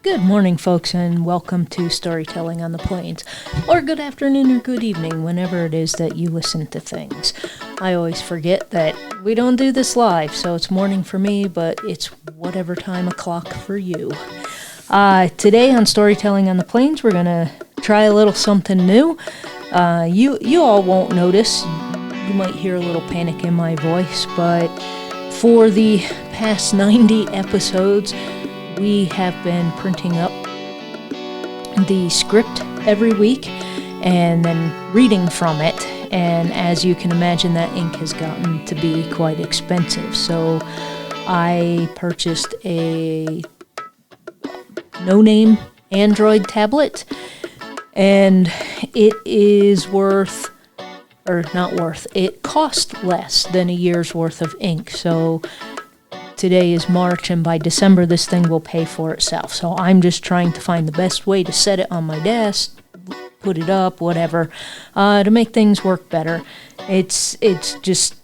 Good morning, folks, and welcome to Storytelling on the Plains, or good afternoon or good evening, whenever it is that you listen to things. I always forget that we don't do this live, so it's morning for me, but it's whatever time o'clock for you. Today on Storytelling on the Plains, we're going to try a little something new. You all won't notice. You might hear a little panic in my voice, but for the past 90 episodes, we have been printing up the script every week and then reading from it. And as you can imagine, that ink has gotten to be quite expensive. So I purchased a no-name Android tablet, and it is it cost less than a year's worth of ink. So today is March, and by December, this thing will pay for itself. So I'm just trying to find the best way to set it on my desk, put it up, whatever, to make things work better. It's just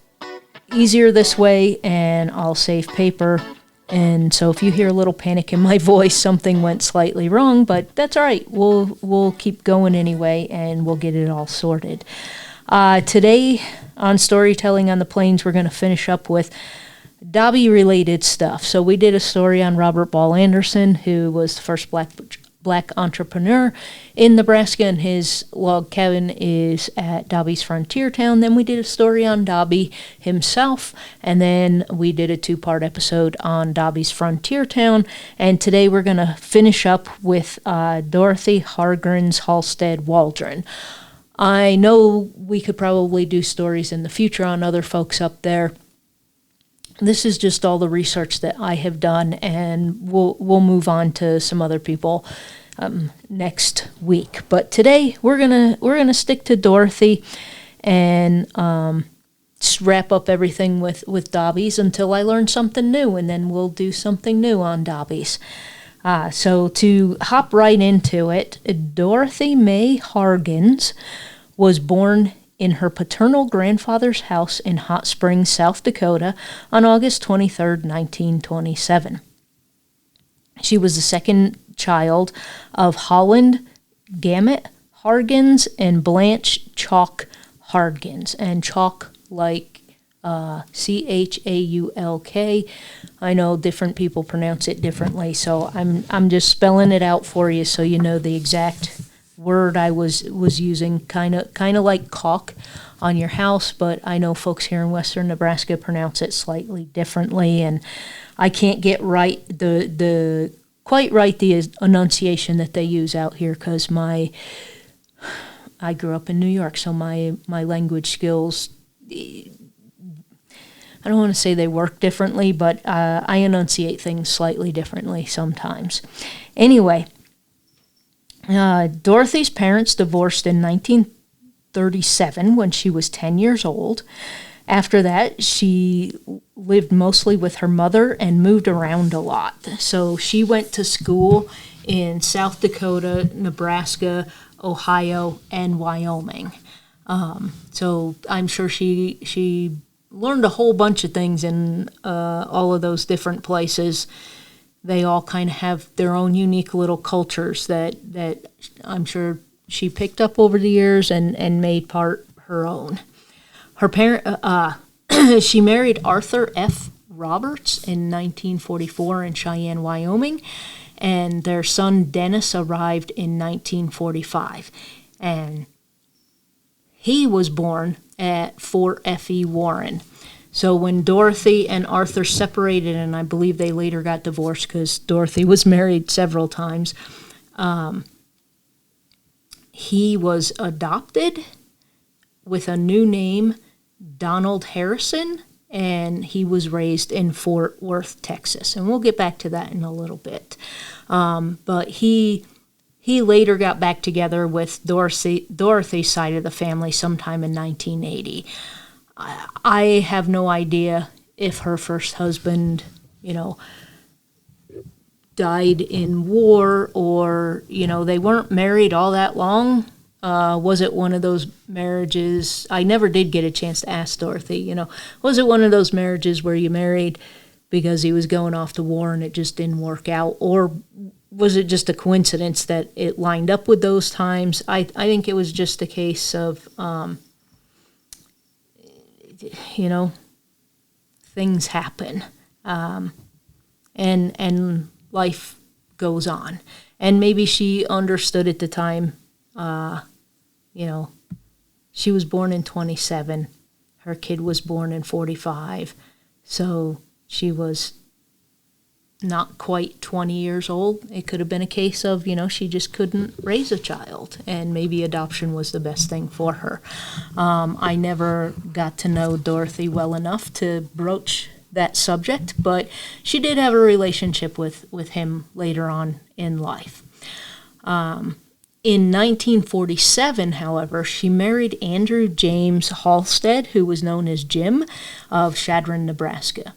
easier this way, and I'll save paper. And so if you hear a little panic in my voice, something went slightly wrong, but that's all right. We'll keep going anyway, and we'll get it all sorted. Today on Storytelling on the Plains, we're going to finish up with Dobby-related stuff. So we did a story on Robert Ball Anderson, who was the first black entrepreneur in Nebraska, and his log cabin is at Dobby's frontier town. Then we did a story on Dobby himself, and then we did a two-part episode on Dobby's frontier town. And today we're going to finish up with Dorothy Hargens' Hallsted, Waldron. I know we could probably do stories in the future on other folks up there. This is just all the research that I have done, and we'll move on to some other people next week. But today we're gonna stick to Dorothy and just wrap up everything with Dobby's until I learn something new, and then we'll do something new on Dobby's. So to hop right into it, Dorothy May Hargens was born in her paternal grandfather's house in Hot Springs, South Dakota, on August 23, 1927. She was the second child of Holland Gamut Hargens and Blanche Chalk Hargens, and Chalk like Chaulk. I know different people pronounce it differently, so I'm just spelling it out for you so you know the exact word I was using, kind of like caulk on your house, but I know folks here in western Nebraska pronounce it slightly differently, and I can't get right the enunciation that they use out here, because I grew up in New York, so my language skills, I don't want to say they work differently, but I enunciate things slightly differently sometimes. Anyway, Dorothy's parents divorced in 1937 when she was 10 years old. After that, she lived mostly with her mother and moved around a lot. So she went to school in South Dakota, Nebraska, Ohio, and Wyoming. So I'm sure she learned a whole bunch of things in all of those different places. They all kind of have their own unique little cultures that I'm sure she picked up over the years and made part her own. Her she married Arthur F. Roberts in 1944 in Cheyenne, Wyoming, and their son Dennis arrived in 1945. And he was born at Fort F.E. Warren. So when Dorothy and Arthur separated, and I believe they later got divorced because Dorothy was married several times, he was adopted with a new name, Donald Harrison, and he was raised in Fort Worth, Texas. And we'll get back to that in a little bit. But he later got back together with Dorothy's side of the family sometime in 1980. I have no idea if her first husband, died in war, or, they weren't married all that long. Was it one of those marriages? I never did get a chance to ask Dorothy, was it one of those marriages where you married because he was going off to war and it just didn't work out? Or was it just a coincidence that it lined up with those times? I think it was just a case of, things happen, and life goes on. And maybe she understood at the time, she was born in 27. Her kid was born in 45. So she was not quite 20 years old. It could have been a case of, she just couldn't raise a child, and maybe adoption was the best thing for her. I never got to know Dorothy well enough to broach that subject, but she did have a relationship with him later on in life. In 1947, however, she married Andrew James Hallsted, who was known as Jim, of Chadron, Nebraska.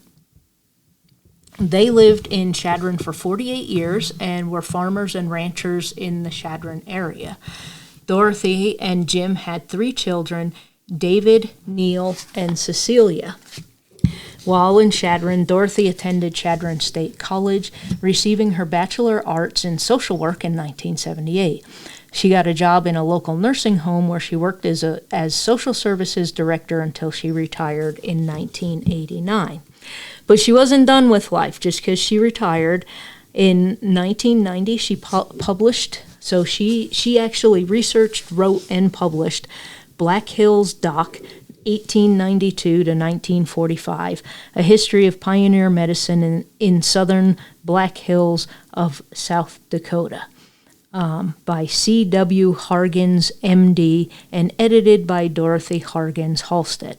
They lived in Chadron for 48 years and were farmers and ranchers in the Chadron area. Dorothy and Jim had 3 children, David, Neil, and Cecilia. While in Chadron, Dorothy attended Chadron State College, receiving her Bachelor of Arts in Social Work in 1978. She got a job in a local nursing home where she worked as social services director until she retired in 1989. But she wasn't done with life just because she retired. In 1990, she published, so she actually researched, wrote, and published Black Hills Doc, 1892 to 1945, A History of Pioneer Medicine in Southern Black Hills of South Dakota, by C.W. Hargens, M.D., and edited by Dorothy Hargens Hallsted.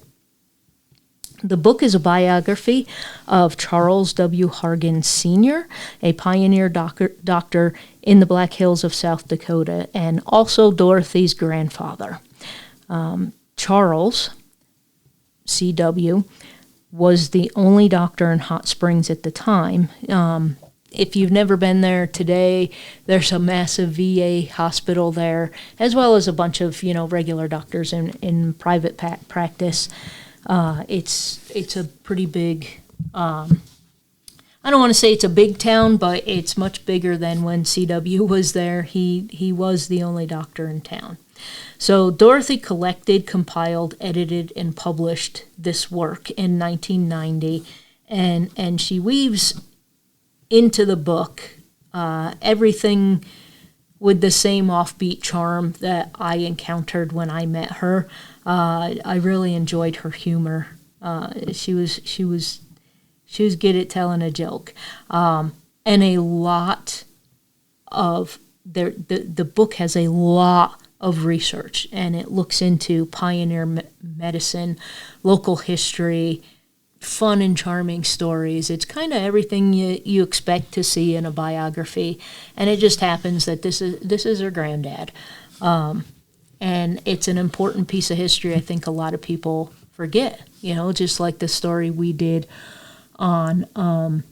The book is a biography of Charles W. Hargens Sr., a pioneer doctor in the Black Hills of South Dakota, and also Dorothy's grandfather. Charles, C.W., was the only doctor in Hot Springs at the time. If you've never been there today, there's a massive VA hospital there, as well as a bunch of, regular doctors in private practice. It's a pretty big, I don't want to say it's a big town, but it's much bigger than when C.W. was there. He was the only doctor in town. So Dorothy collected, compiled, edited, and published this work in 1990, and she weaves into the book everything with the same offbeat charm that I encountered when I met her. I really enjoyed her humor. She was good at telling a joke, and a lot of the book has a lot of research, and it looks into pioneer medicine, local history, fun and charming stories. It's kind of everything you expect to see in a biography, and it just happens that this is her granddad, and it's an important piece of history I think a lot of people forget. Just like the story we did on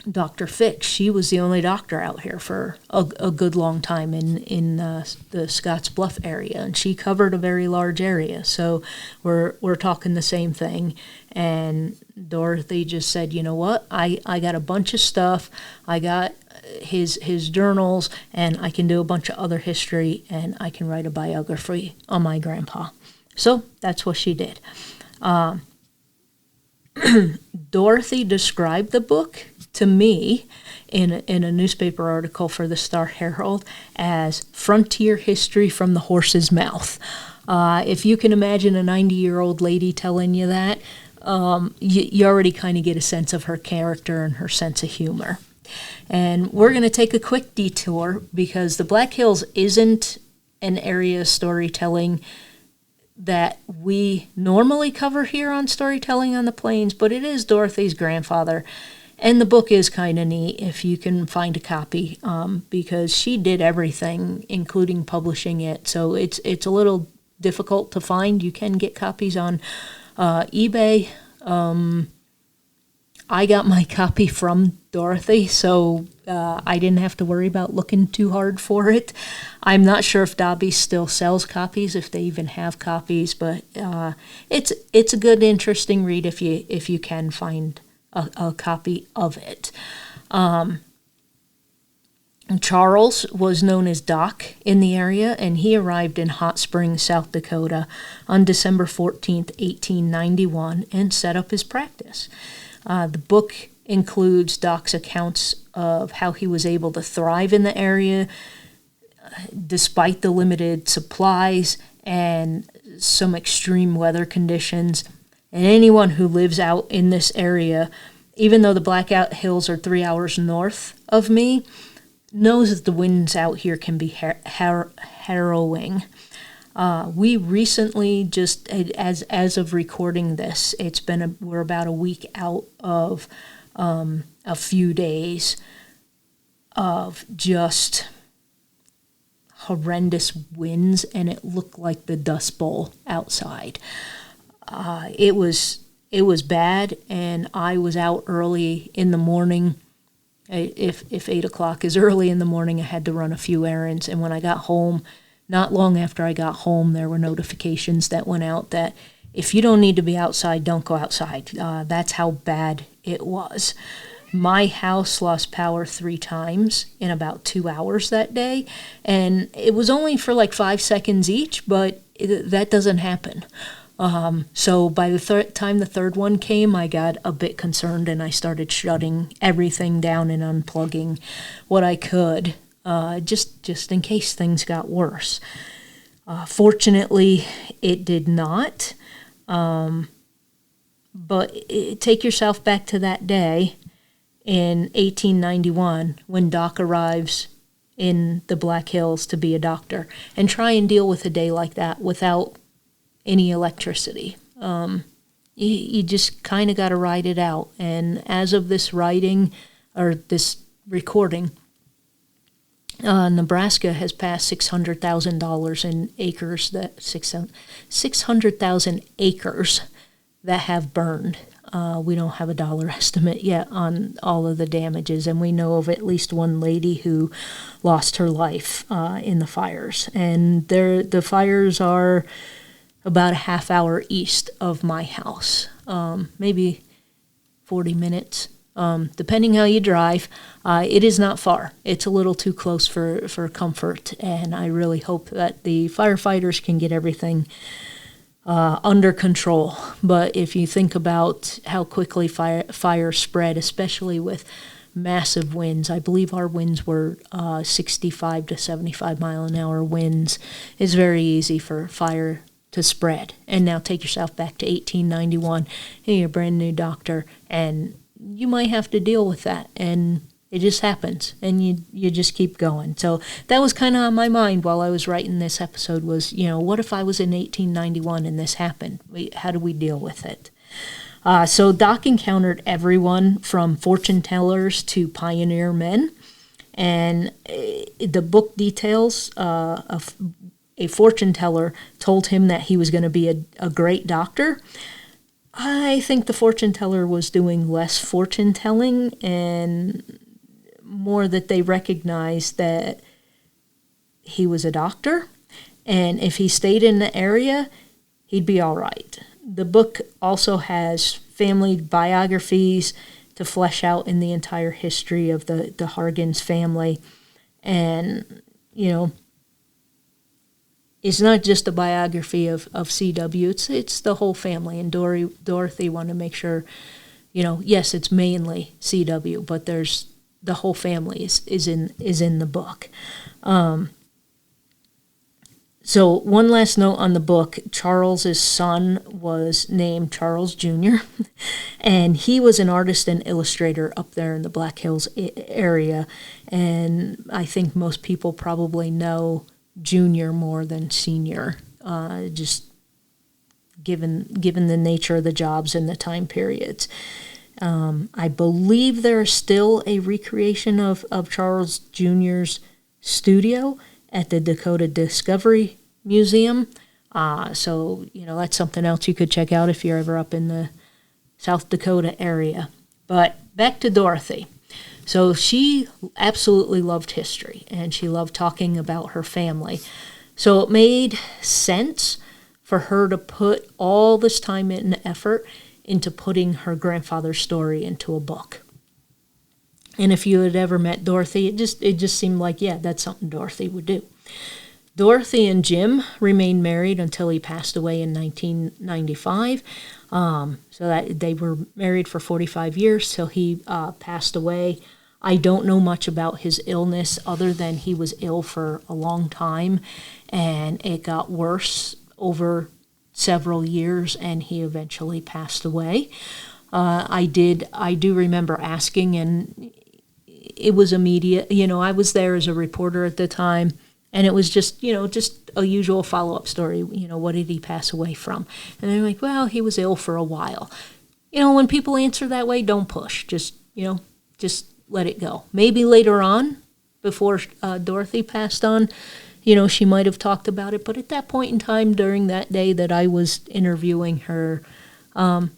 Dr. Fix. She was the only doctor out here for a good long time in the Scotts Bluff area, and she covered a very large area. So we're talking the same thing. And Dorothy just said, you know what? I got a bunch of stuff. I got his journals, and I can do a bunch of other history, and I can write a biography on my grandpa. So that's what she did. Dorothy described the book to me in a newspaper article for the Star Herald as frontier history from the horse's mouth. If you can imagine a 90-year-old lady telling you that, you already kind of get a sense of her character and her sense of humor. And we're going to take a quick detour because the Black Hills isn't an area of storytelling that we normally cover here on Storytelling on the Plains, but it is Dorothy's grandfather. And the book is kind of neat if you can find a copy, because she did everything, including publishing it. So it's a little difficult to find. You can get copies on eBay. I got my copy from Dorothy, so I didn't have to worry about looking too hard for it. I'm not sure if Dobby still sells copies, if they even have copies, but it's a good, interesting read if you can find a copy of it. Charles was known as Doc in the area, and he arrived in Hot Springs, South Dakota on December 14th, 1891, and set up his practice. The book includes Doc's accounts of how he was able to thrive in the area despite the limited supplies and some extreme weather conditions. And anyone who lives out in this area, even though the Blackout Hills are 3 hours north of me, knows that the winds out here can be harrowing. We recently, just as of recording this, we're about a week out of a few days of just horrendous winds, and it looked like the Dust Bowl outside. It was bad, and I was out early in the morning. If 8 o'clock is early in the morning, I had to run a few errands. And when I got home, not long after I got home, there were notifications that went out that if you don't need to be outside, don't go outside. That's how bad it was. My house lost power 3 times in about 2 hours that day. And it was only for like 5 seconds each, but that doesn't happen. So by the time the third one came, I got a bit concerned, and I started shutting everything down and unplugging what I could, just in case things got worse. Fortunately, it did not. But take yourself back to that day in 1891 when Doc arrives in the Black Hills to be a doctor, and try and deal with a day like that without any electricity. You just kind of got to ride it out. And as of this writing, or this recording, Nebraska has passed $600,000 in acres, 600,000 acres that have burned. We don't have a dollar estimate yet on all of the damages, and we know of at least one lady who lost her life in the fires. And the fires are about a half hour east of my house, maybe 40 minutes, depending how you drive. It is not far. It's a little too close for comfort, and I really hope that the firefighters can get everything under control. But if you think about how quickly fire spread, especially with massive winds, I believe our winds were 65 to 75 mile an hour winds, it's very easy for fire to spread. And now take yourself back to 1891, and you're a brand new doctor, and you might have to deal with that, and it just happens, and you just keep going. So that was kind of on my mind while I was writing this episode was, what if I was in 1891 and this happened? How do we deal with it? So Doc encountered everyone from fortune tellers to pioneer men, and the book details a fortune teller told him that he was going to be a great doctor. I think the fortune teller was doing less fortune telling and more that they recognized that he was a doctor, and if he stayed in the area, he'd be all right. The book also has family biographies to flesh out in the entire history of the Hargens family, and it's not just a biography of CW, it's the whole family. And Dorothy wanted to make sure, yes, it's mainly CW, but there's the whole family is in the book. So one last note on the book, Charles's son was named Charles Jr., and he was an artist and illustrator up there in the Black Hills area, and I think most people probably know Junior more than Senior, just given the nature of the jobs and the time periods. I believe there is still a recreation of Charles Jr.'s studio at the Dakota Discovery Museum. So that's something else you could check out if you're ever up in the South Dakota area. But back to Dorothy. So she absolutely loved history, and she loved talking about her family. So it made sense for her to put all this time and effort into putting her grandfather's story into a book. And if you had ever met Dorothy, it just seemed like, yeah, that's something Dorothy would do. Dorothy and Jim remained married until he passed away in 1995. So that they were married for 45 years till he passed away. I don't know much about his illness other than he was ill for a long time, and it got worse over several years, and he eventually passed away. I do remember asking, and it was immediate. I was there as a reporter at the time. And it was just a usual follow-up story. What did he pass away from? And they're like, well, he was ill for a while. When people answer that way, don't push. Just let it go. Maybe later on, before Dorothy passed on, she might have talked about it. But at that point in time, during that day that I was interviewing her,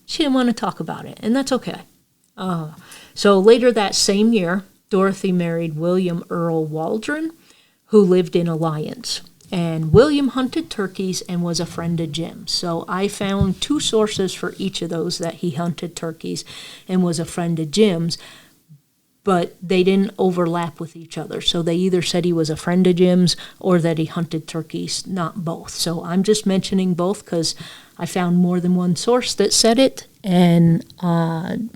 she didn't want to talk about it. And that's okay. So later that same year, Dorothy married William Earl Waldron, who lived in Alliance. And William hunted turkeys and was a friend of Jim's. So I found 2 sources for each of those, that he hunted turkeys and was a friend of Jim's, but they didn't overlap with each other. So they either said he was a friend of Jim's or that he hunted turkeys, not both. So I'm just mentioning both because I found more than one source that said it, and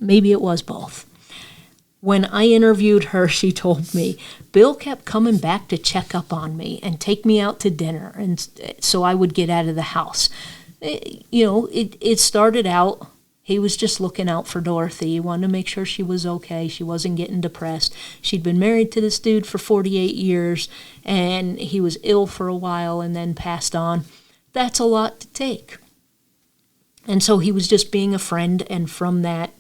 maybe it was both. When I interviewed her, she told me, Bill kept coming back to check up on me and take me out to dinner, and so I would get out of the house. It started out, he was just looking out for Dorothy. He wanted to make sure she was okay. She wasn't getting depressed. She'd been married to this dude for 48 years, and he was ill for a while and then passed on. That's a lot to take. And so he was just being a friend, and from that,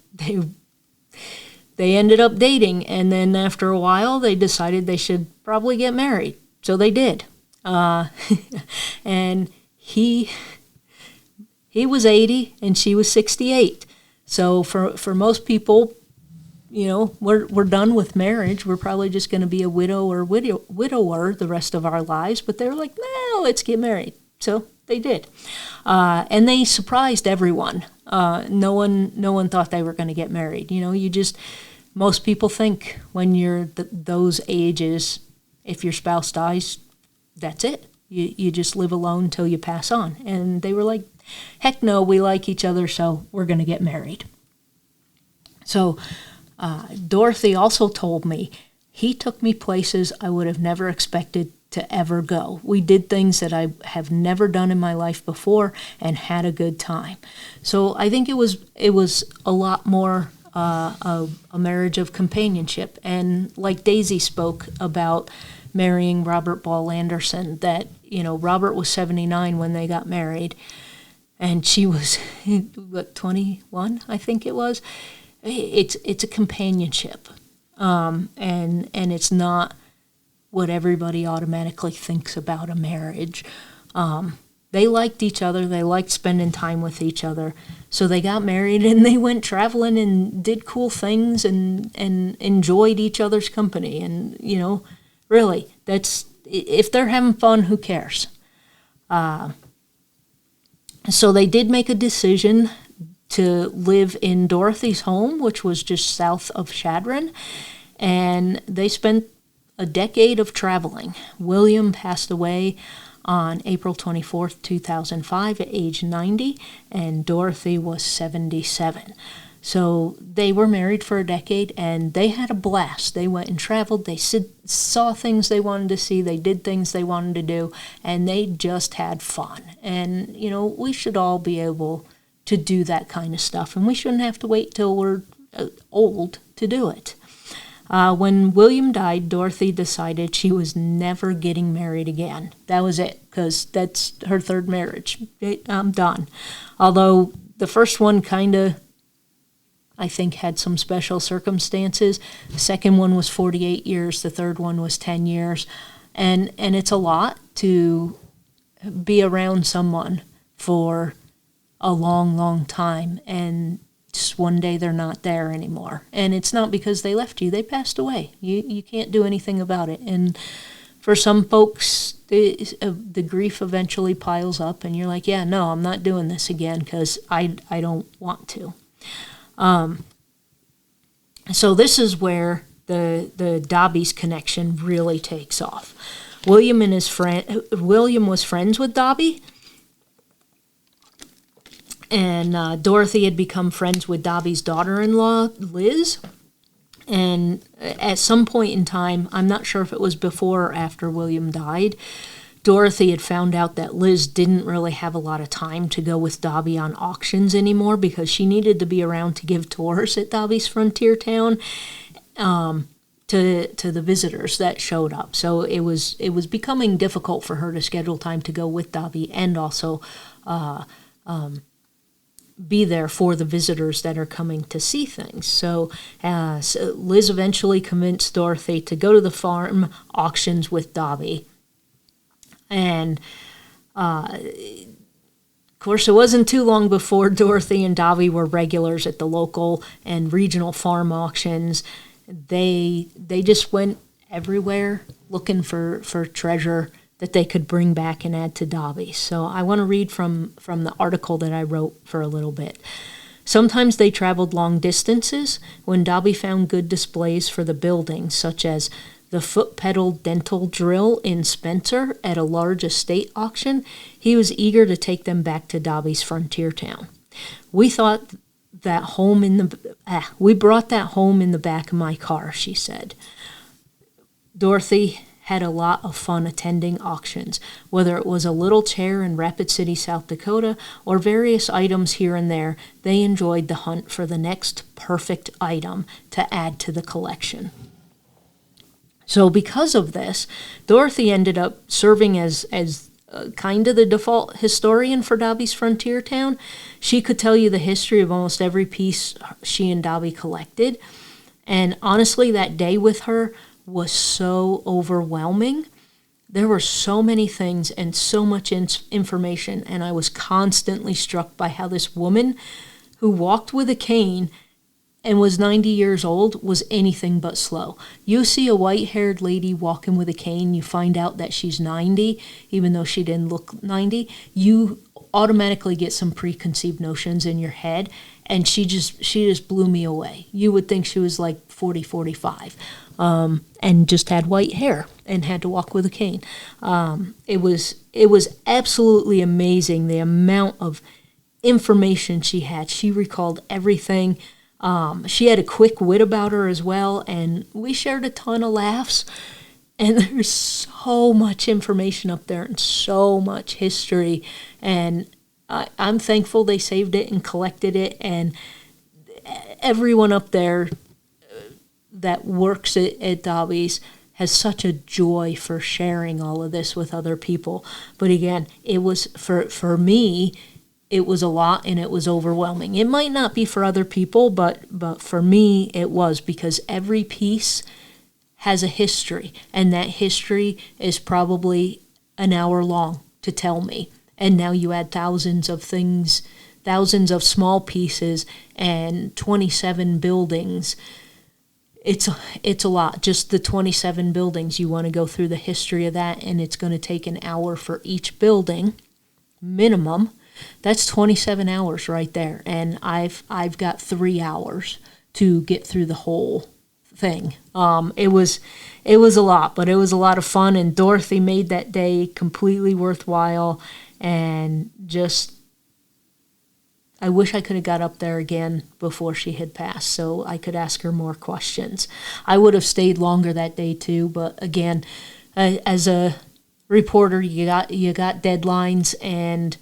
they ended up dating, and then after a while, they decided they should probably get married. So they did. And he was 80, and she was 68. So for most people, we're done with marriage. We're probably just going to be a widow or widower the rest of our lives. But they were like, no, let's get married. So they did. And they surprised everyone. No one thought they were going to get married. Most people think when you're those ages, if your spouse dies, that's it. You just live alone till you pass on. And they were like, heck no, we like each other, so we're going to get married. So Dorothy also told me, he took me places I would have never expected to ever go. We did things that I have never done in my life before and had a good time. So I think it was a lot more a marriage of companionship. And like Daisy spoke about marrying Robert Ball Anderson, that, Robert was 79 when they got married, and she was, 21, I think it was. It's a companionship. And it's not what everybody automatically thinks about a marriage. They liked each other. They liked spending time with each other. So they got married, and they went traveling and did cool things and enjoyed each other's company. And, really, that's, if they're having fun, who cares? So they did make a decision to live in Dorothy's home, which was just south of Chadron. And they spent a decade of traveling. William passed away on April 24th, 2005 at age 90, and Dorothy was 77. So they were married for a decade, and they had a blast. They went and traveled. They saw things they wanted to see. They did things they wanted to do, and they just had fun. And, we should all be able to do that kind of stuff, and we shouldn't have to wait till we're old to do it. When William died, Dorothy decided she was never getting married again. That was it, because that's her third marriage. I'm done. Although the first one kind of, I think, had some special circumstances. The second one was 48 years. The third one was 10 years. And it's a lot to be around someone for a long, long time, and just one day they're not there anymore. And it's not because they left you. They passed away. You can't do anything about it. And for some folks, the grief eventually piles up, and you're like, yeah, no, I'm not doing this again because I don't want to. So this is where the Dobby's connection really takes off. William was friends with Dobby, and Dorothy had become friends with Dobby's daughter-in-law, Liz. And at some point in time, I'm not sure if it was before or after William died, Dorothy had found out that Liz didn't really have a lot of time to go with Dobby on auctions anymore because she needed to be around to give tours at Dobby's frontier town to the visitors that showed up. So it was becoming difficult for her to schedule time to go with Dobby and also be there for the visitors that are coming to see things. So Liz eventually convinced Dorothy to go to the farm auctions with Dobby. And, of course, it wasn't too long before Dorothy and Dobby were regulars at the local and regional farm auctions. They just went everywhere looking for treasure that they could bring back and add to Dobby. So I want to read from the article that I wrote for a little bit. Sometimes they traveled long distances. When Dobby found good displays for the buildings, such as the foot-pedal dental drill in Spencer at a large estate auction, he was eager to take them back to Dobby's frontier town. We brought that home in the back of my car, she said. Dorothy had a lot of fun attending auctions, whether it was a little chair in Rapid City, South Dakota, or various items here and there. They enjoyed the hunt for the next perfect item to add to the collection. So because of this, Dorothy ended up serving as kind of the default historian for Dobby's frontier town. She could tell you the history of almost every piece she and Dobby collected. And honestly, that day with her was so overwhelming. There were so many things and so much information, and I was constantly struck by how this woman who walked with a cane and was 90 years old was anything but slow. You see a white-haired lady walking with a cane, you find out that she's 90, even though she didn't look 90. You automatically get some preconceived notions in your head, and she just blew me away. You would think she was like 40, 45, and just had white hair and had to walk with a cane. It was absolutely amazing the amount of information she had. She recalled everything. She had a quick wit about her as well, and we shared a ton of laughs. And there's so much information up there and so much history, and I'm thankful they saved it and collected it, and everyone up there that works at Dobby's has such a joy for sharing all of this with other people. But again, it was, for me, it was a lot and it was overwhelming. It might not be for other people, but for me it was, because every piece has a history, and that history is probably an hour long to tell me. And now you add thousands of things, thousands of small pieces, and 27 buildings. It's a lot. Just the 27 buildings, you want to go through the history of that, and it's going to take an hour for each building, minimum. That's 27 hours right there, and I've got 3 hours to get through the whole thing. It was a lot, but it was a lot of fun, and Dorothy made that day completely worthwhile. And just, I wish I could have got up there again before she had passed so I could ask her more questions. I would have stayed longer that day too, but again, as a reporter, you got deadlines, and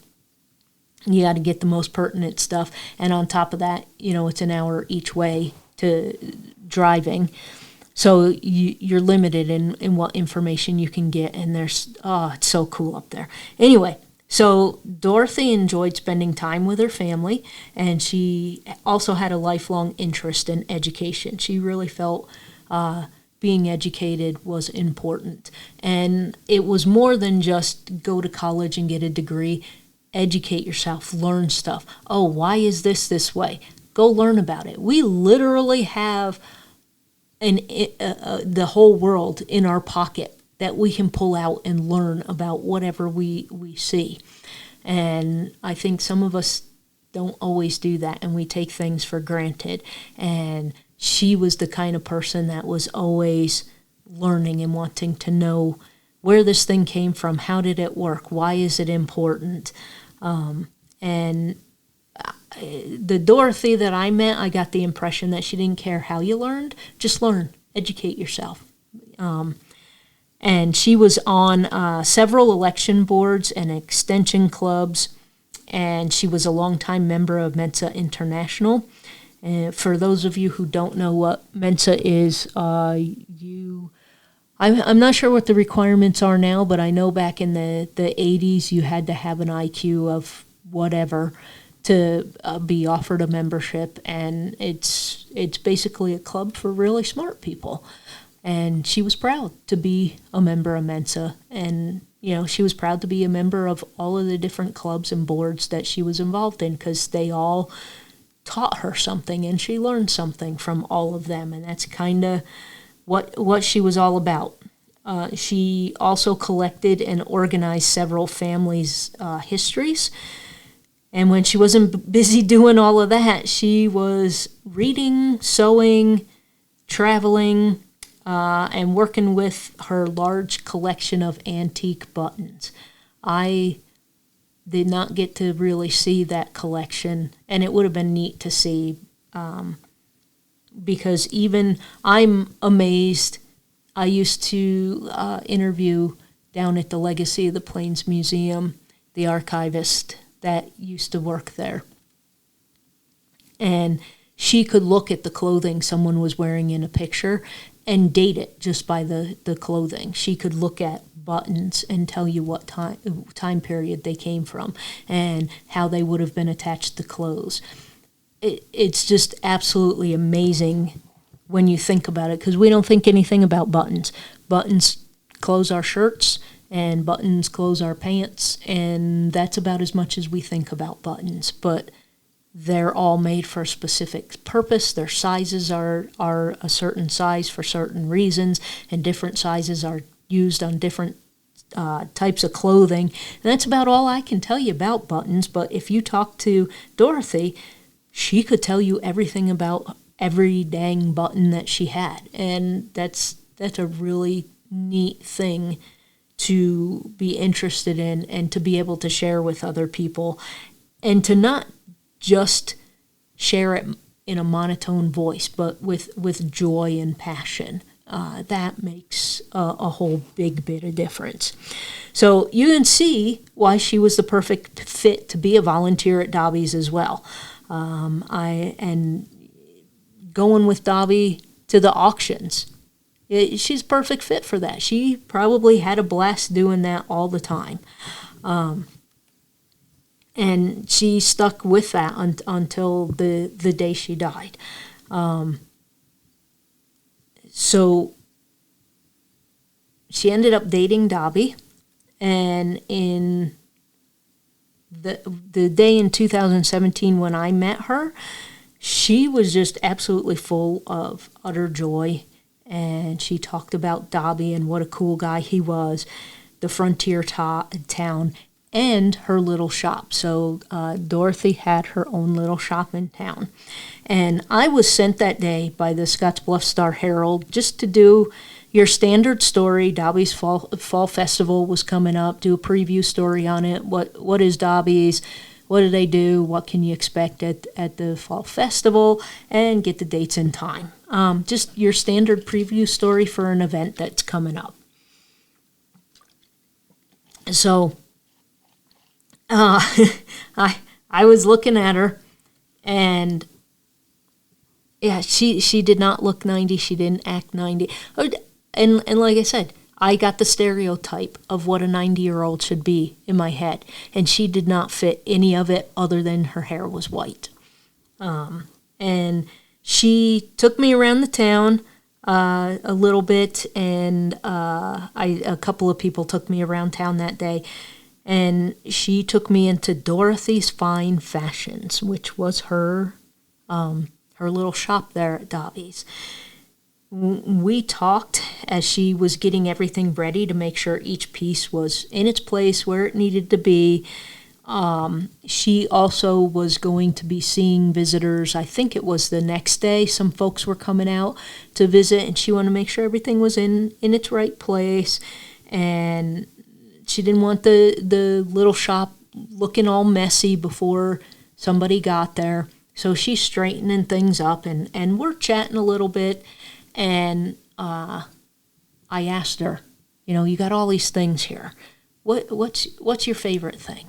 you got to get the most pertinent stuff. And on top of that, it's an hour each way to driving. So you're limited in what information you can get, and it's so cool up there. Anyway, so Dorothy enjoyed spending time with her family, and she also had a lifelong interest in education. She really felt being educated was important. And it was more than just go to college and get a degree. Educate yourself, learn stuff. Oh, why is this way? Go learn about it. We literally have the whole world in our pocket that we can pull out and learn about whatever we see. And I think some of us don't always do that, and we take things for granted. And she was the kind of person that was always learning and wanting to know where this thing came from, how did it work, why is it important. And the Dorothy that I met, I got the impression that she didn't care how you learned, just learn, educate yourself. And she was on several election boards and extension clubs, and she was a longtime member of Mensa International. And for those of you who don't know what Mensa is, I'm not sure what the requirements are now, but I know back in the 80s you had to have an IQ of whatever to be offered a membership, and it's basically a club for really smart people. And she was proud to be a member of Mensa, and she was proud to be a member of all of the different clubs and boards that she was involved in, because they all taught her something, and she learned something from all of them, and that's kind of what she was all about. She also collected and organized several families' histories, and when she wasn't busy doing all of that, she was reading, sewing, traveling, and working with her large collection of antique buttons. I did not get to really see that collection, and it would have been neat to see, because even I'm amazed. I used to interview down at the Legacy of the Plains Museum the archivist that used to work there, and she could look at the clothing someone was wearing in a picture and date it just by the clothing. She could look at buttons and tell you what time period they came from and how they would have been attached to clothes. It's just absolutely amazing when you think about it, because we don't think anything about buttons. Buttons close our shirts, and buttons close our pants, and that's about as much as we think about buttons. But they're all made for a specific purpose. Their sizes are a certain size for certain reasons, and different sizes are used on different types of clothing. And that's about all I can tell you about buttons. But if you talk to Dorothy, she could tell you everything about every dang button that she had. And that's a really neat thing to be interested in, and to be able to share with other people, and to not just share it in a monotone voice, but with joy and passion. That makes a whole big bit of difference. So you can see why she was the perfect fit to be a volunteer at Dobby's as well. And going with Dobby to the auctions, she's a perfect fit for that. She probably had a blast doing that all the time. And she stuck with that until the day she died. So she ended up dating Dobby, and in the day in 2017 when I met her, she was just absolutely full of utter joy, and she talked about Dobby and what a cool guy he was, the frontier town, and her little shop. So Dorothy had her own little shop in town. And I was sent that day by the Scottsbluff Star-Herald just to do your standard story. Dobby's Fall Festival was coming up, do a preview story on it. What is Dobby's? What do they do? What can you expect at the Fall Festival? And get the dates and time. Just your standard preview story for an event that's coming up. So I was looking at her, and yeah, she did not look 90. She didn't act 90. And like I said, I got the stereotype of what a 90-year-old should be in my head, and she did not fit any of it other than her hair was white. And she took me around the town a little bit, and a couple of people took me around town that day, and she took me into Dorothy's Fine Fashions, which was her little shop there at Dobby's. We talked as she was getting everything ready to make sure each piece was in its place where it needed to be. She also was going to be seeing visitors. I think it was the next day. Some folks were coming out to visit, and she wanted to make sure everything was in its right place. And she didn't want the little shop looking all messy before somebody got there. So she's straightening things up, and we're chatting a little bit. And I asked her, you got all these things here. What's your favorite thing?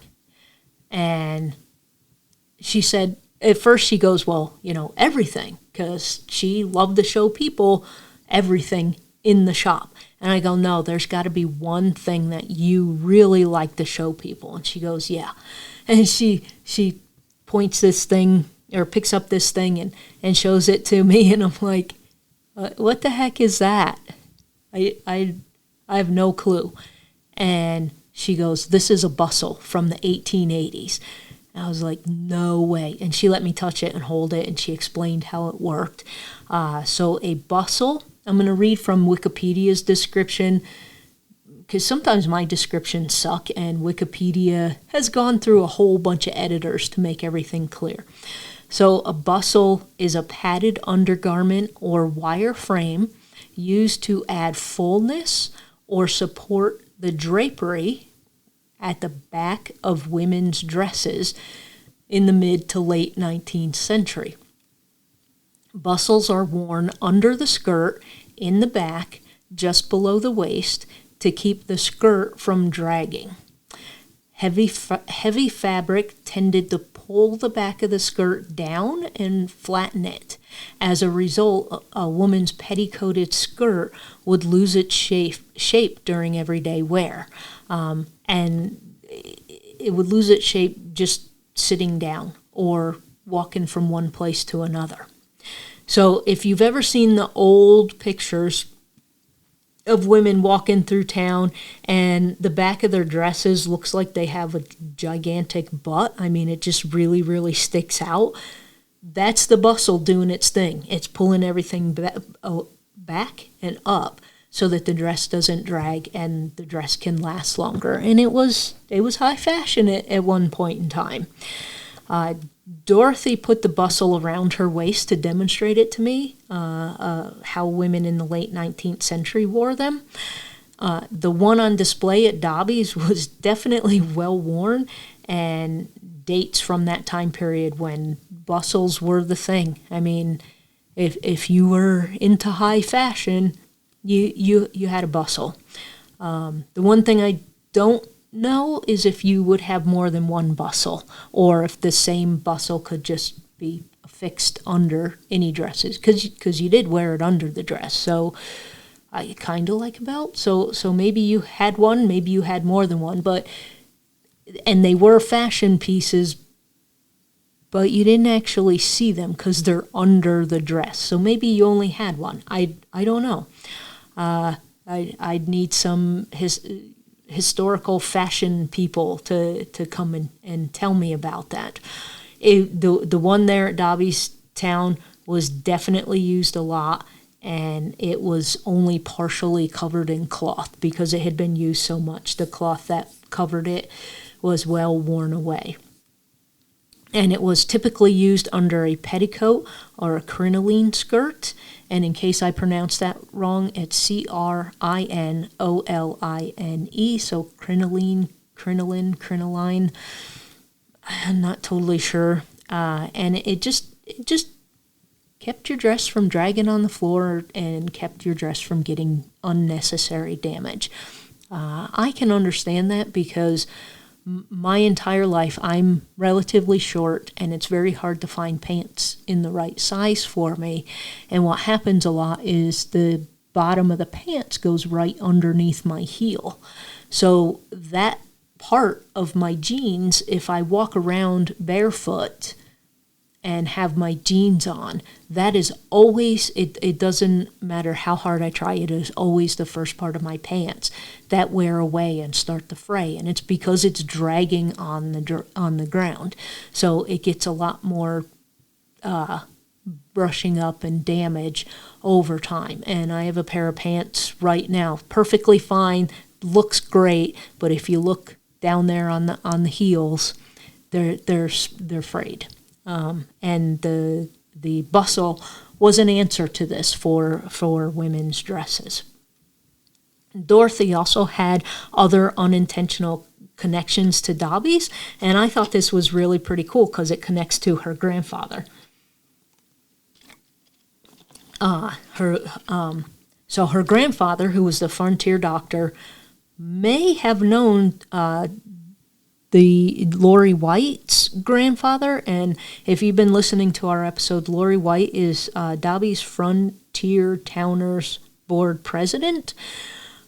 And she said, at first she goes, well, everything, because she loved to show people everything in the shop. And I go, no, there's got to be one thing that you really like to show people. And she goes, yeah. And she points this thing, or picks up this thing and shows it to me. And I'm like, what the heck is that? I have no clue. And she goes, this is a bustle from the 1880s. And I was like, no way. And she let me touch it and hold it, and she explained how it worked. So a bustle, I'm going to read from Wikipedia's description, because sometimes my descriptions suck, and Wikipedia has gone through a whole bunch of editors to make everything clear. So a bustle is a padded undergarment or wire frame used to add fullness or support the drapery at the back of women's dresses in the mid to late 19th century. Bustles are worn under the skirt in the back, just below the waist, to keep the skirt from dragging. Heavy fabric tended to pull the back of the skirt down and flatten it. As a result, a woman's petticoated skirt would lose its shape during everyday wear. And it would lose its shape just sitting down or walking from one place to another. So if you've ever seen the old pictures of women walking through town and the back of their dresses looks like they have a gigantic butt, it just really, really sticks out. That's the bustle doing its thing. It's pulling everything back and up so that the dress doesn't drag and the dress can last longer. And it was high fashion at one point in time. Dorothy put the bustle around her waist to demonstrate it to me, how women in the late 19th century wore them. The one on display at Dobby's was definitely well worn and dates from that time period when bustles were the thing. If you were into high fashion, you had a bustle. The one thing I don't know is if you would have more than one bustle, or if the same bustle could just be affixed under any dresses, because you did wear it under the dress. So I kind of like a belt. So maybe you had one, maybe you had more than one, and they were fashion pieces, but you didn't actually see them because they're under the dress. So maybe you only had one. I don't know. I'd need some historical fashion people to come and tell me about that. The one there at Dobby's Town was definitely used a lot, and it was only partially covered in cloth because it had been used so much. The cloth that covered it was well worn away. And it was typically used under a petticoat or a crinoline skirt. And in case I pronounced that wrong, it's crinoline, so crinoline. I'm not totally sure. And it just kept your dress from dragging on the floor and kept your dress from getting unnecessary damage. I can understand that because my entire life I'm relatively short, and it's very hard to find pants in the right size for me. And what happens a lot is the bottom of the pants goes right underneath my heel. So that part of my jeans, if I walk around barefoot and have my jeans on, that is always, it doesn't matter how hard I try, it is always the first part of my pants that wear away and start to fray. And it's because it's dragging on the ground. So it gets a lot more brushing up and damage over time. And I have a pair of pants right now, perfectly fine, looks great, but if you look down there on the heels, they're frayed. And the bustle was an answer to this for women's dresses. Dorothy also had other unintentional connections to Dobby's, and I thought this was really pretty cool because it connects to her grandfather. So her grandfather, who was the frontier doctor, may have known the Lori White's grandfather. And if you've been listening to our episode, Lori White is Dobby's Frontier Towners Board president.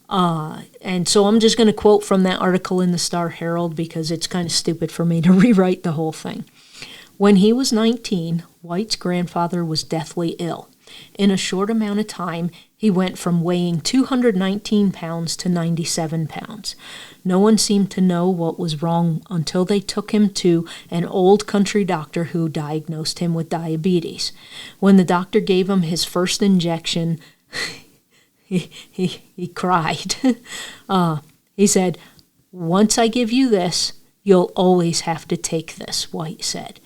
And so I'm just going to quote from that article in the Star Herald because it's kind of stupid for me to rewrite the whole thing. When he was 19, White's grandfather was deathly ill. In a short amount of time, he went from weighing 219 pounds to 97 pounds. No one seemed to know what was wrong until they took him to an old country doctor who diagnosed him with diabetes. When the doctor gave him his first injection, he cried. He said, "Once I give you this, you'll always have to take this," White said.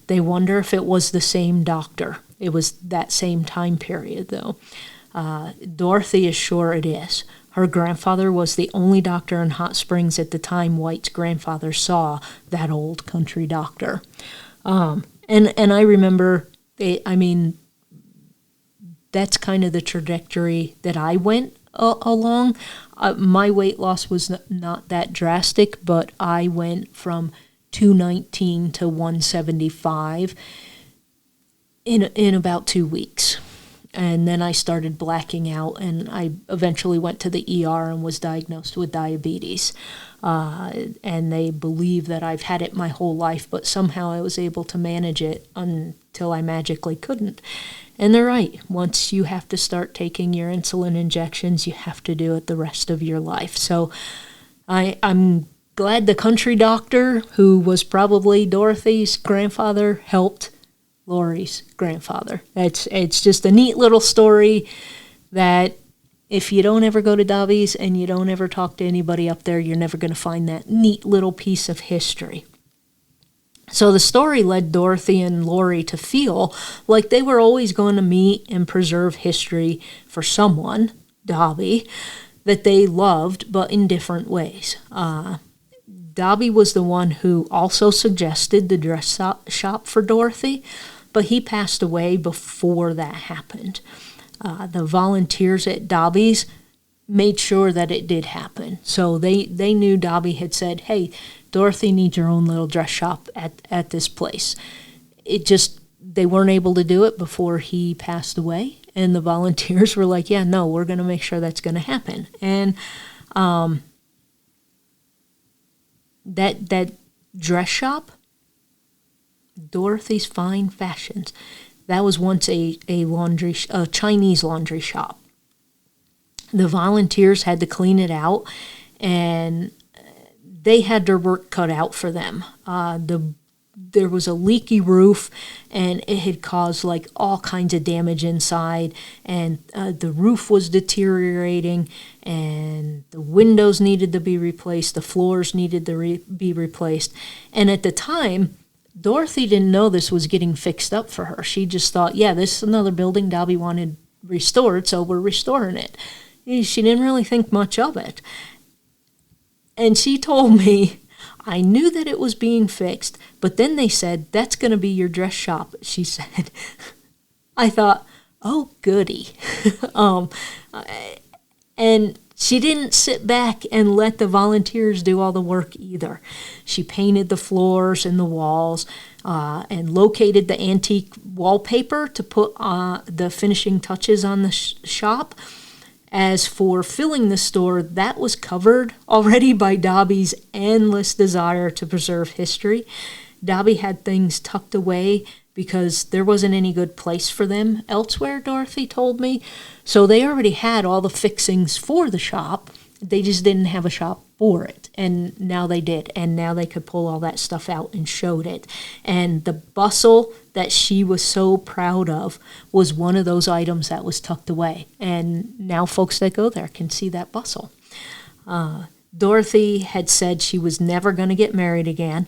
They wonder if it was the same doctor. It was that same time period, though. Dorothy is sure it is. Her grandfather was the only doctor in Hot Springs at the time White's grandfather saw that old country doctor. And I remember, that's kind of the trajectory that I went along. My weight loss was not that drastic, but I went from 219 to 175 in about 2 weeks. And then I started blacking out, and I eventually went to the ER and was diagnosed with diabetes. And they believe that I've had it my whole life, but somehow I was able to manage it until I magically couldn't. And they're right. Once you have to start taking your insulin injections, you have to do it the rest of your life. So I'm glad the country doctor, who was probably Dorothy's grandfather, helped Lori's grandfather. It's just a neat little story that if you don't ever go to Dobby's and you don't ever talk to anybody up there, you're never going to find that neat little piece of history. So the story led Dorothy and Lori to feel like they were always going to meet and preserve history for someone, Dobby, that they loved, but in different ways. Dobby was the one who also suggested the dress shop for Dorothy, but he passed away before that happened. The volunteers at Dobby's made sure that it did happen. So they knew Dobby had said, "Hey, Dorothy needs her own little dress shop at this place." They weren't able to do it before he passed away. And the volunteers were like, "Yeah, no, we're going to make sure that's going to happen." And that dress shop, Dorothy's Fine Fashions, that was once a Chinese laundry shop. The volunteers had to clean it out, and they had their work cut out for them. There was a leaky roof, and it had caused like all kinds of damage inside, and the roof was deteriorating, and the windows needed to be replaced, the floors needed to be replaced. And at the time, Dorothy didn't know this was getting fixed up for her. She just thought, yeah, this is another building Dobby wanted restored, so we're restoring it. She didn't really think much of it. And she told me, "I knew that it was being fixed, but then they said, 'That's going to be your dress shop,'" she said. I thought, oh, goody. And she didn't sit back and let the volunteers do all the work either. She painted the floors and the walls and located the antique wallpaper to put the finishing touches on the shop. As for filling the store, that was covered already by Dobby's endless desire to preserve history. Dobby had things tucked away because there wasn't any good place for them elsewhere, Dorothy told me. So they already had all the fixings for the shop. They just didn't have a shop for it. And now they did. And now they could pull all that stuff out and showed it. And the bustle that she was so proud of was one of those items that was tucked away. And now folks that go there can see that bustle. Dorothy had said she was never going to get married again.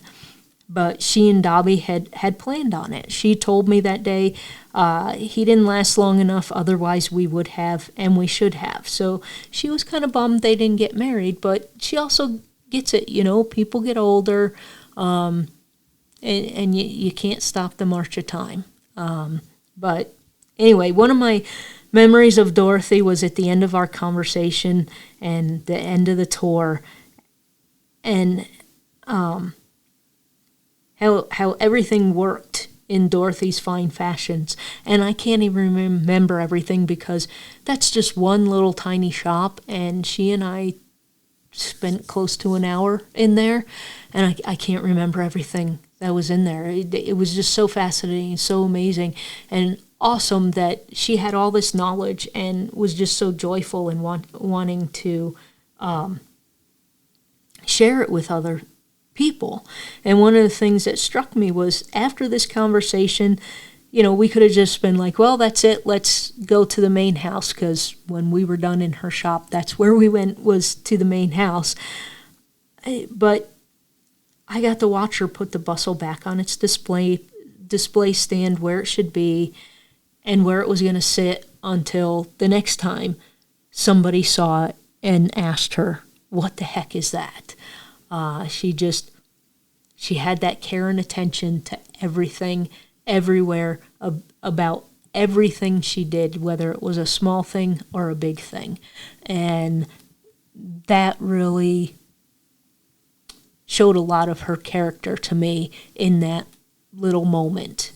but she and Dobby had planned on it. She told me that day he didn't last long enough, otherwise we would have, and we should have. So she was kind of bummed they didn't get married, but she also gets it, people get older, and you can't stop the march of time. But anyway, one of my memories of Dorothy was at the end of our conversation and the end of the tour, and how everything worked in Dorothy's fine fashions. And I can't even remember everything because that's just one little tiny shop, and she and I spent close to an hour in there, and I can't remember everything that was in there. It was just so fascinating, so amazing, and awesome that she had all this knowledge and was just so joyful and wanting to share it with other people. And one of the things that struck me was after this conversation, we could have just been like, well, that's it, let's go to the main house, because when we were done in her shop, that's where we went, was to the main house. But I got to watch her put the bustle back on its display stand where it should be and where it was going to sit until the next time somebody saw it and asked her, what the heck is that? She had that care and attention to everything, everywhere, about everything she did, whether it was a small thing or a big thing. And that really showed a lot of her character to me in that little moment.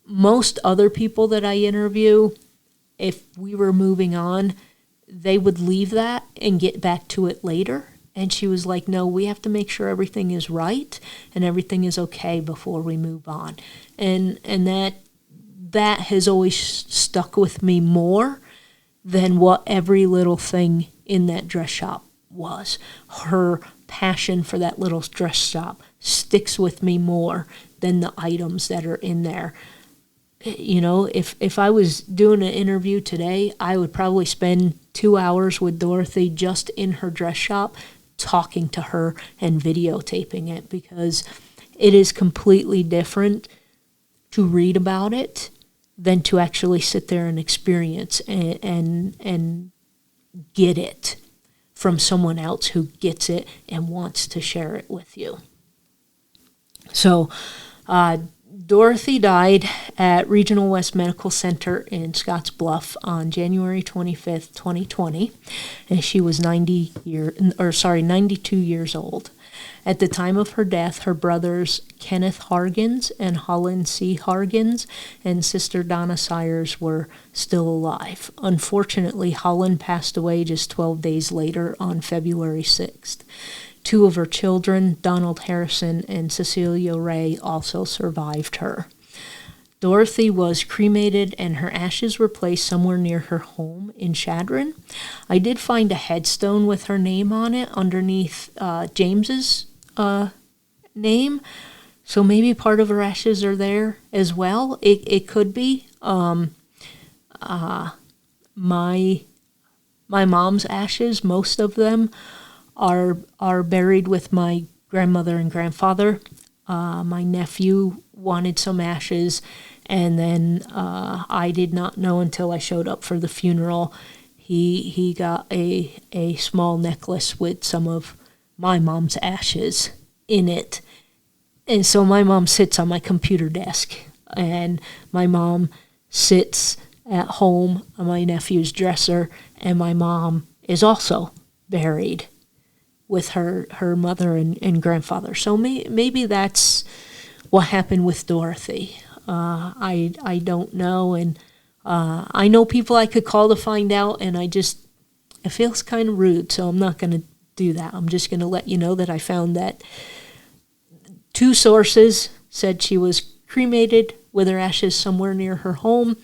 Most other people that I interview, if we were moving on, they would leave that and get back to it later. And she was like, no, we have to make sure everything is right and everything is okay before we move on. And that has always stuck with me more than what every little thing in that dress shop was. Her passion for that little dress shop sticks with me more than the items that are in there. If I was doing an interview today, I would probably spend 2 hours with Dorothy just in her dress shop, talking to her and videotaping it, because it is completely different to read about it than to actually sit there and experience and get it from someone else who gets it and wants to share it with you. So, Dorothy died at Regional West Medical Center in Scottsbluff on January 25th, 2020, and she was 92 years old. At the time of her death, her brothers Kenneth Hargens and Holland C. Hargens and sister Donna Sires were still alive. Unfortunately, Holland passed away just 12 days later on February 6th. 2 of her children, Donald Harrison and Cecilia Ray, also survived her. Dorothy was cremated and her ashes were placed somewhere near her home in Chadron. I did find a headstone with her name on it underneath James's name, so maybe part of her ashes are there as well. It could be. My mom's ashes, most of them, are buried with my grandmother and grandfather. My nephew wanted some ashes, and then I did not know until I showed up for the funeral. He got a small necklace with some of my mom's ashes in it. And so my mom sits on my computer desk, and my mom sits at home on my nephew's dresser, and my mom is also buried with her mother and grandfather. So maybe that's what happened with Dorothy. I don't know, and I know people I could call to find out, and it feels kind of rude, so I'm not going to do that. I'm just going to let you know that I found that 2 sources said she was cremated with her ashes somewhere near her home,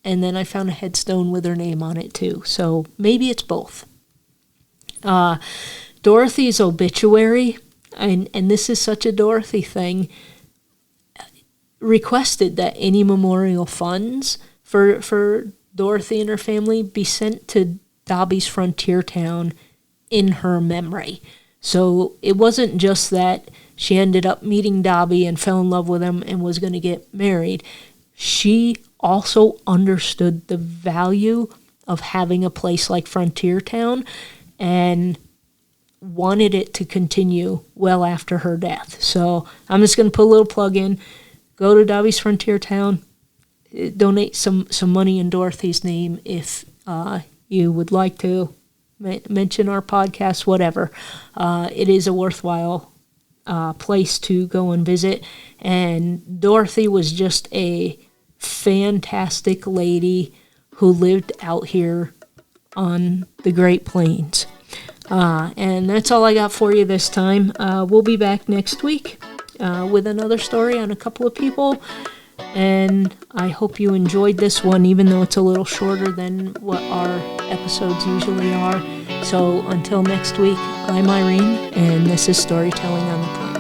and then I found a headstone with her name on it too. So maybe it's both. Dorothy's obituary, and this is such a Dorothy thing, requested that any memorial funds for Dorothy and her family be sent to Dobby's frontier town in her memory. So it wasn't just that she ended up meeting Dobby and fell in love with him and was going to get married. She also understood the value of having a place like Frontier Town and wanted it to continue well after her death. So I'm just going to put a little plug in. Go to Dobby's Frontier Town. Donate some money in Dorothy's name if you would like to mention our podcast, whatever. It is a worthwhile place to go and visit. And Dorothy was just a fantastic lady who lived out here on the Great Plains. And that's all I got for you this time. We'll be back next week with another story on a couple of people. And I hope you enjoyed this one, even though it's a little shorter than what our episodes usually are. So until next week, I'm Irene, and this is Storytelling on the Plains.